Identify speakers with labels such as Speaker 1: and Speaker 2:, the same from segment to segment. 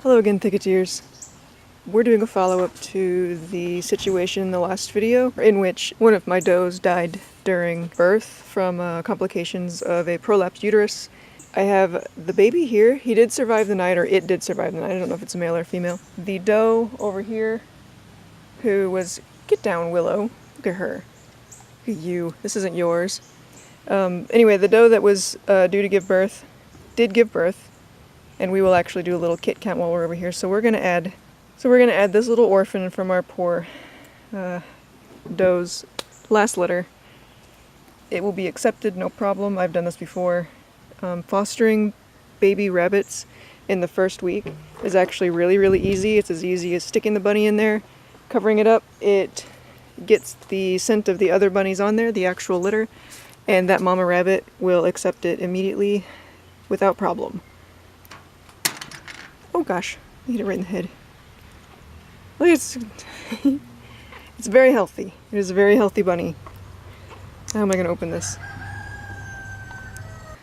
Speaker 1: Hello again, Thicketeers. We're doing a follow-up to the situation in the last video in which one of my does died during birth from complications of a prolapsed uterus. I have the baby here. He did survive the night, or it did survive the night. I don't know if it's a male or female. The doe over here who was... Get down, Willow. Look at her. Look at you. This isn't yours. Anyway, the doe that was due to give birth did give birth. And we will actually do a little kit count while we're over here. So we're gonna add this little orphan from our poor doe's last litter. It will be accepted, no problem. I've done this before. Fostering baby rabbits in the first week is actually really, really easy. It's as easy as sticking the bunny in there, covering it up. It gets the scent of the other bunnies on there, the actual litter, and that mama rabbit will accept it immediately without problem. Oh gosh, I hit it right in the head. Look, it's very healthy. It is a very healthy bunny. How am I going to open this?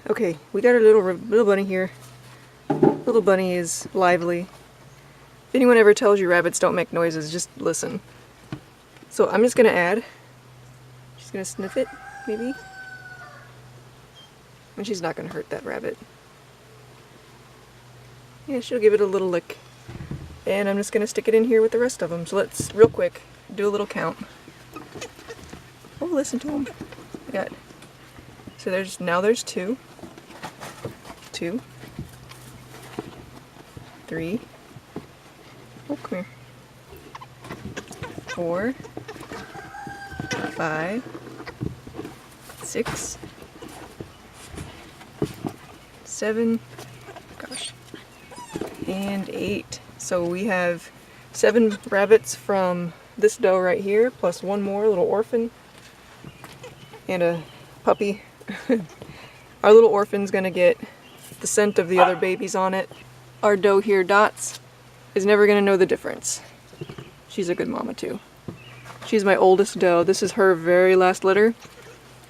Speaker 1: Okay, we got our little bunny here. Little bunny is lively. If anyone ever tells you rabbits don't make noises, just listen. So I'm just going to add. She's going to sniff it, maybe. And she's not going to hurt that rabbit. Yeah, she'll give it a little lick. And I'm just going to stick it in here with the rest of them. So let's, real quick, do a little count. Oh, listen to them. I got, so there's 2. 2. 3. Oh, come here. 4. 5. 6. 7. Gosh. And 8. So we have 7 rabbits from this doe right here, plus one more little orphan and a puppy. Our little orphan's gonna get the scent of the other babies on it. Our doe here, Dots, is never gonna know the difference. She's a good mama too. She's my oldest doe. This is her very last litter.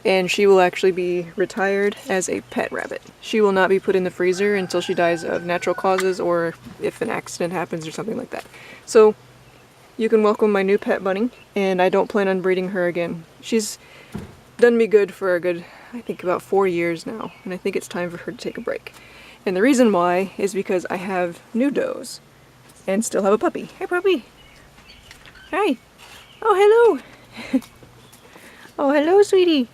Speaker 1: And she will actually be retired as a pet rabbit. She will not be put in the freezer until she dies of natural causes or if an accident happens or something like that. So you can welcome my new pet bunny, and I don't plan on breeding her again. She's done me good for a good, I think about 4 years now, and I think it's time for her to take a break. And the reason why is because I have new does and still have a puppy. Hi, puppy. Hi. Oh, hello. Oh, hello, sweetie.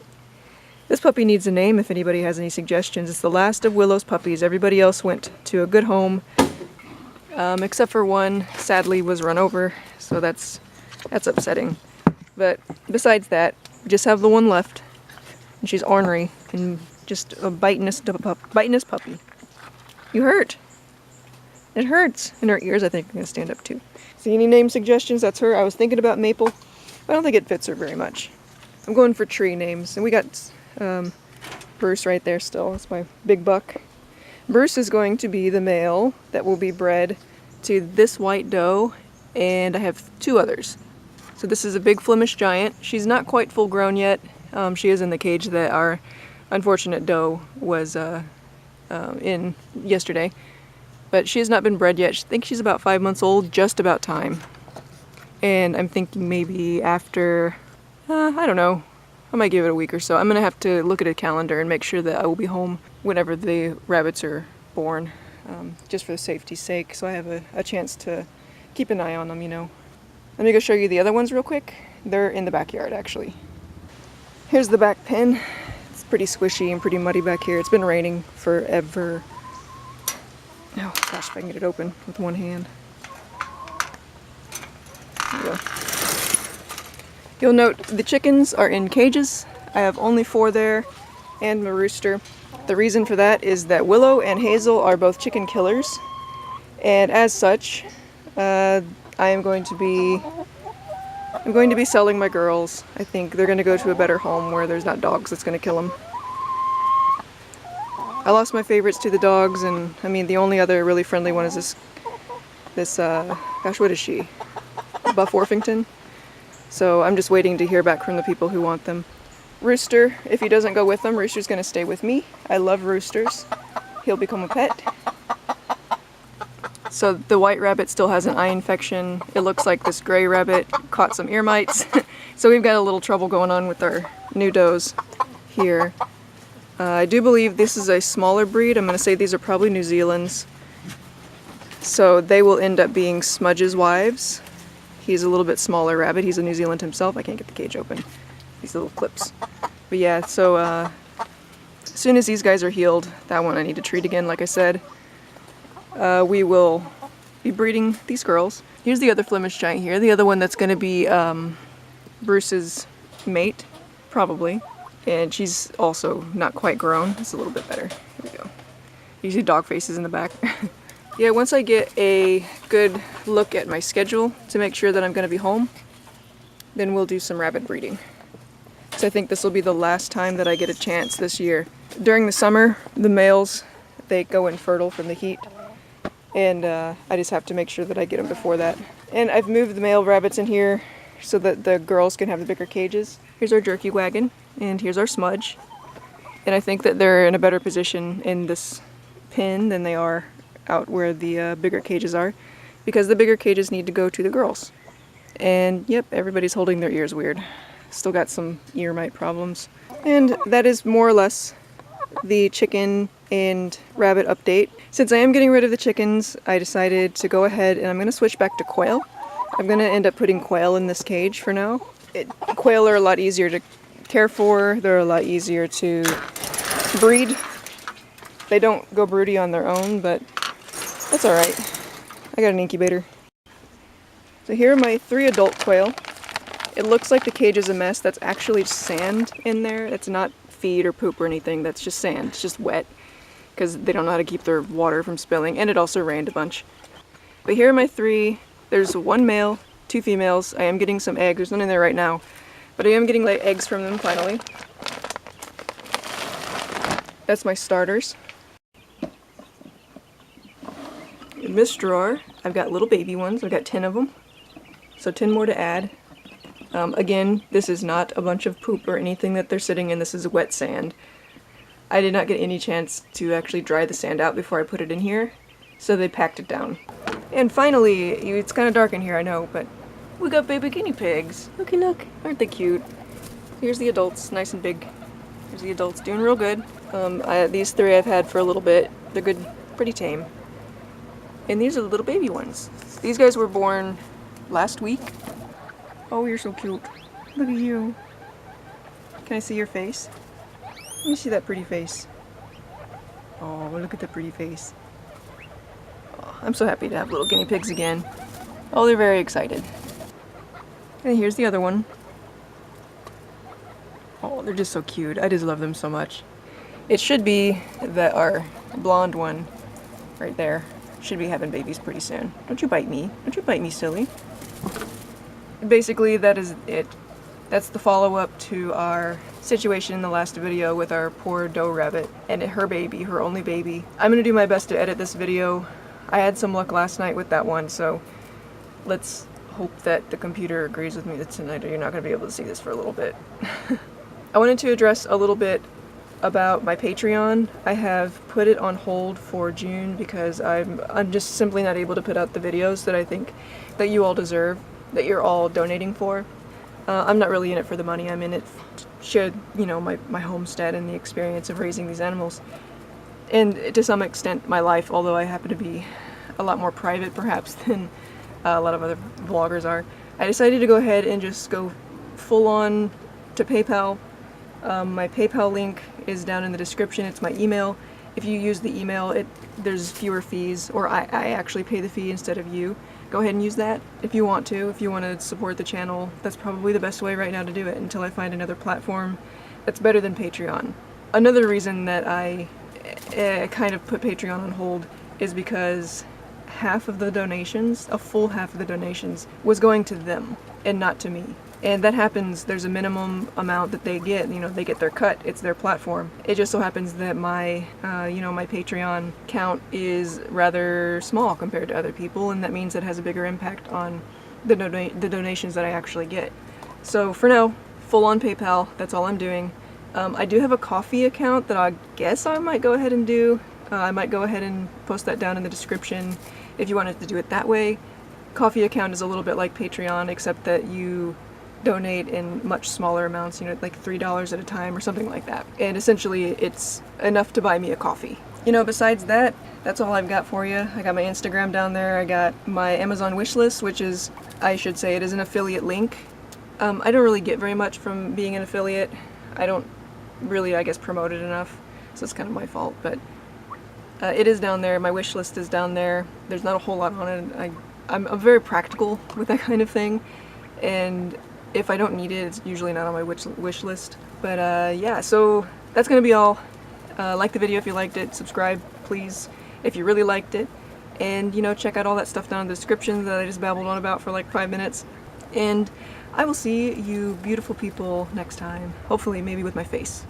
Speaker 1: This puppy needs a name if anybody has any suggestions. It's the last of Willow's puppies. Everybody else went to a good home, except for one, sadly, was run over, so that's upsetting. But besides that, we just have the one left, and she's ornery and just a bitinous puppy. You hurt. It hurts. And her ears, I think, are going to stand up too. See any name suggestions? That's her. I was thinking about Maple. I don't think it fits her very much. I'm going for tree names, and we got Bruce right there still. That's my big buck. Bruce is going to be the male that will be bred to this white doe, and I have 2 others. So this is a big Flemish giant. She's not quite full grown yet. She is in the cage that our unfortunate doe was in yesterday. But she has not been bred yet. I think she's about 5 months old, just about time. And I'm thinking maybe after, I don't know, I might give it a week or so. I'm gonna have to look at a calendar and make sure that I will be home whenever the rabbits are born, just for the safety's sake, so I have a chance to keep an eye on them, you know. Let me go show you the other ones real quick. They're in the backyard, actually. Here's the back pen. It's pretty squishy and pretty muddy back here. It's been raining forever. Oh gosh, if I can get it open with one hand. There we go. You'll note the chickens are in cages. I have only 4 there and my rooster. The reason for that is that Willow and Hazel are both chicken killers, and as such, I'm going to be selling my girls. I think they're going to go to a better home where there's not dogs that's going to kill them. I lost my favorites to the dogs, and I mean the only other really friendly one is this gosh, what is she? Buff Orpington. So I'm just waiting to hear back from the people who want them. Rooster, if he doesn't go with them, Rooster's going to stay with me. I love roosters. He'll become a pet. So the white rabbit still has an eye infection. It looks like this gray rabbit caught some ear mites. So we've got a little trouble going on with our new does here. I do believe this is a smaller breed. I'm going to say these are probably New Zealand's. So they will end up being Smudge's wives. He's a little bit smaller rabbit. He's a New Zealand himself. I can't get the cage open. These little clips. But yeah, so as soon as these guys are healed, that one I need to treat again, like I said. We will be breeding these girls. Here's the other Flemish giant here. The other one that's going to be Bruce's mate, probably. And she's also not quite grown. It's a little bit better. Here we go. You see dog faces in the back. Yeah, once I get a good look at my schedule to make sure that I'm going to be home, then we'll do some rabbit breeding. So I think this will be the last time that I get a chance this year. During the summer, the males, they go infertile from the heat. And I just have to make sure that I get them before that. And I've moved the male rabbits in here so that the girls can have the bigger cages. Here's our jerky wagon, and here's our Smudge. And I think that they're in a better position in this pen than they are out where the bigger cages are, because the bigger cages need to go to the girls. And yep, everybody's holding their ears weird. Still got some ear mite problems. And that is more or less the chicken and rabbit update. Since I am getting rid of the chickens, I decided to go ahead and I'm going to switch back to quail. I'm going to end up putting quail in this cage for now. Quail are a lot easier to care for. They're a lot easier to breed. They don't go broody on their own, but that's alright. I got an incubator. So here are my 3 adult quail. It looks like the cage is a mess. That's actually sand in there. It's not feed or poop or anything. That's just sand. It's just wet because they don't know how to keep their water from spilling, and it also rained a bunch. But here are my 3. There's 1 male, 2 females. I am getting some eggs. There's none in there right now, but I am getting like eggs from them finally. That's my starters. In this drawer, I've got little baby ones. I've got 10 of them, so 10 more to add. Again, this is not a bunch of poop or anything that they're sitting in. This is wet sand. I did not get any chance to actually dry the sand out before I put it in here, so they packed it down. And finally, it's kind of dark in here, I know, but we got baby guinea pigs. Looky, look. Aren't they cute? Here's the adults, nice and big. Here's the adults, doing real good. These 3 I've had for a little bit. They're good, pretty tame. And these are the little baby ones. These guys were born last week. Oh, you're so cute. Look at you. Can I see your face? Let me see that pretty face. Oh, look at the pretty face. Oh, I'm so happy to have little guinea pigs again. Oh, they're very excited. And here's the other one. Oh, they're just so cute. I just love them so much. It should be that our blonde one right there should be having babies pretty soon. Don't you bite me. Don't you bite me, silly. Basically, that is it. That's the follow-up to our situation in the last video with our poor doe rabbit and her baby, her only baby. I'm gonna do my best to edit this video. I had some luck last night with that one, so let's hope that the computer agrees with me that tonight or you're not gonna be able to see this for a little bit. I wanted to address a little bit about my Patreon. I have put it on hold for June because I'm just simply not able to put out the videos that I think that you all deserve, that you're all donating for. I'm not really in it for the money. I'm in it to share, you know, my homestead and the experience of raising these animals. And to some extent my life, although I happen to be a lot more private perhaps than a lot of other vloggers are. I decided to go ahead and just go full on to PayPal. My PayPal link is down in the description. It's my email. If you use the email, there's fewer fees, or I actually pay the fee instead of you. Go ahead and use that if you want to. If you want to support the channel, that's probably the best way right now to do it until I find another platform that's better than Patreon. Another reason that I kind of put Patreon on hold is because half of the donations, a full half of the donations, was going to them and not to me. And that happens, there's a minimum amount that they get, you know, they get their cut, it's their platform. It just so happens that my, my Patreon count is rather small compared to other people, and that means it has a bigger impact on the donations that I actually get. So for now, full on PayPal, that's all I'm doing. I do have a Ko-fi account that I guess I might go ahead and do. I might go ahead and post that down in the description. if you wanted to do it that way. Coffee account is a little bit like Patreon, except that you donate in much smaller amounts, you know, like $3 at a time or something like that. And essentially it's enough to buy me a coffee. You know, besides that, that's all I've got for you. I got my Instagram down there, I got my Amazon wishlist, which is, I should say, it is an affiliate link. I don't really get very much from being an affiliate. I don't really, I guess, promote it enough, so it's kind of my fault, but it is down there. My wish list is down there. There's not a whole lot on it. I'm very practical with that kind of thing, and if I don't need it, it's usually not on my wish list. But yeah, so that's gonna be all. Like the video if you liked it, subscribe please if you really liked it, and you know, check out all that stuff down in the description that I just babbled on about for like 5 minutes. And I will see you beautiful people next time, hopefully maybe with my face.